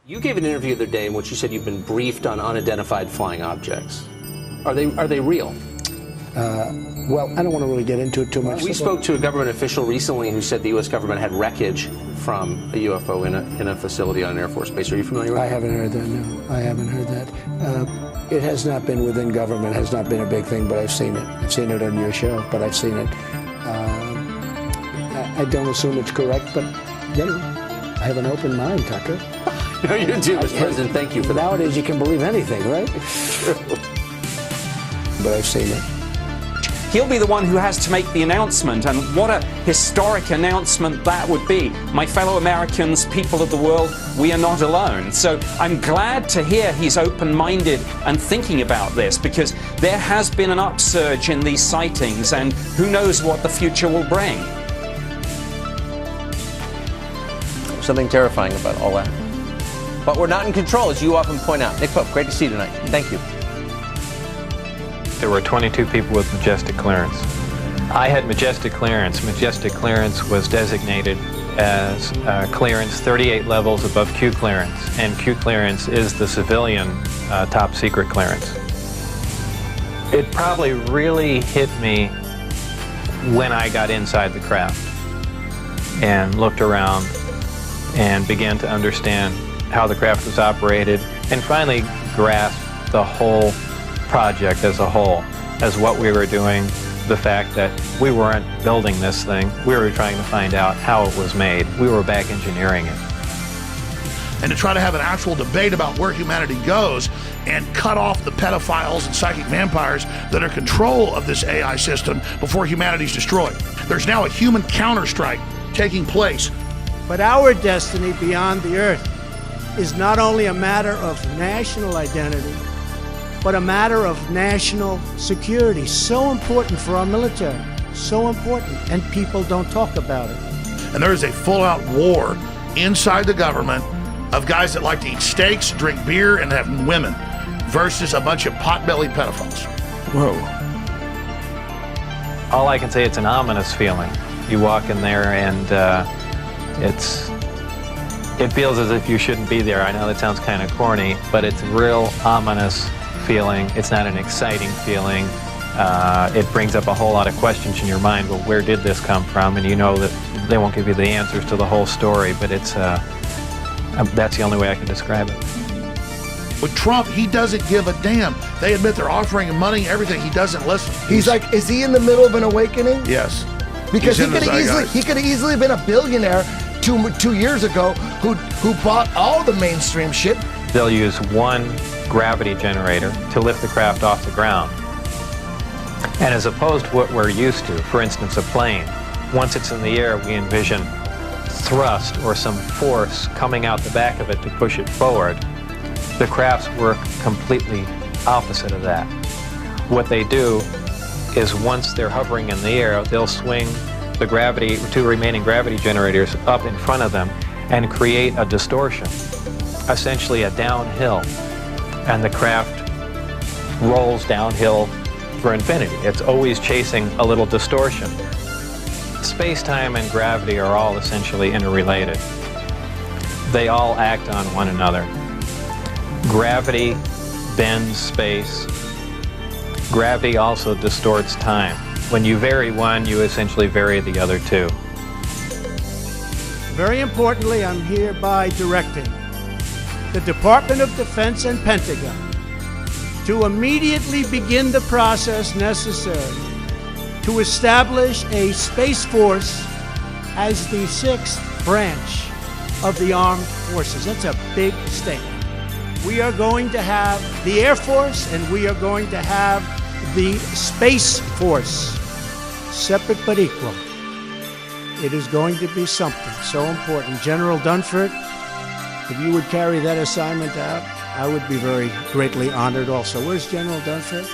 You gave an interview the other day in which you said you've been briefed on unidentified flying objects. Are they real? Well, I don't want to really get into it too much. We spoke to a government official recently who said the U.S. government had wreckage from a UFO in a facility on an Air Force base. Are you familiar with that? I haven't heard that, no. I haven't heard that. It has not been within government, has not been a big thing, but I've seen it. I've seen it on your show, but I've seen it. I don't assume it's correct, but, you know, I have an open mind, Tucker. No, you do, Mr. President. Thank you for that. Nowadays, you can believe anything, right? True. But I've seen it. He'll be the one who has to make the announcement, and what a historic announcement that would be. My fellow Americans, people of the world, we are not alone. So I'm glad to hear he's open-minded and thinking about this, because there has been an upsurge in these sightings, and who knows what the future will bring. There's something terrifying about all that. But we're not in control, as you often point out. Nick Pope, great to see you tonight. Thank you. There were 22 people with majestic clearance. I had majestic clearance. Majestic clearance was designated as clearance 38 levels above Q clearance, and Q clearance is the civilian top secret clearance. It probably really hit me when I got inside the craft and looked around and began to understand how the craft was operated, and finally grasped the whole project as a whole, as what we were doing, the fact that we weren't building this thing, we were trying to find out how it was made. We were back engineering it. And to try to have an actual debate about where humanity goes and cut off the pedophiles and psychic vampires that are in control of this AI system before humanity's destroyed. There's now a human counterstrike taking place. But our destiny beyond the Earth is not only a matter of national identity, but a matter of national security. So important for our military, so important, and people don't talk about it. And there is a full-out war inside the government of guys that like to eat steaks, drink beer, and have women, versus a bunch of pot-bellied pedophiles. Whoa. All I can say, it's an ominous feeling. You walk in there and it feels as if you shouldn't be there. I know that sounds kind of corny, but it's a real ominous feeling. It's not an exciting feeling. It brings up a whole lot of questions in your mind. Well, where did this come from? And you know that they won't give you the answers to the whole story, but it's that's the only way I can describe it. With Trump, he doesn't give a damn. They admit they're offering him money, everything. He doesn't listen. He's like, is he in the middle of an awakening? Yes. Because he could have easily been a billionaire two years ago who bought all the mainstream shit. They'll use one gravity generator to lift the craft off the ground. And as opposed to what we're used to, for instance, a plane, once it's in the air, we envision thrust or some force coming out the back of it to push it forward. The crafts work completely opposite of that. What they do is once they're hovering in the air, they'll swing the two remaining gravity generators up in front of them and create a distortion, essentially a downhill. And the craft rolls downhill for infinity. It's always chasing a little distortion. Space-time and gravity are all essentially interrelated. They all act on one another. Gravity bends space. Gravity also distorts time. When you vary one, you essentially vary the other two. Very importantly, I'm hereby directing the Department of Defense and Pentagon to immediately begin the process necessary to establish a Space Force as the 6th branch of the armed forces. That's a big statement. We are going to have the Air Force and we are going to have the Space Force, separate but equal. It is going to be something so important. General Dunford, if you would carry that assignment out, I would be very greatly honored also. Where's General Dunford?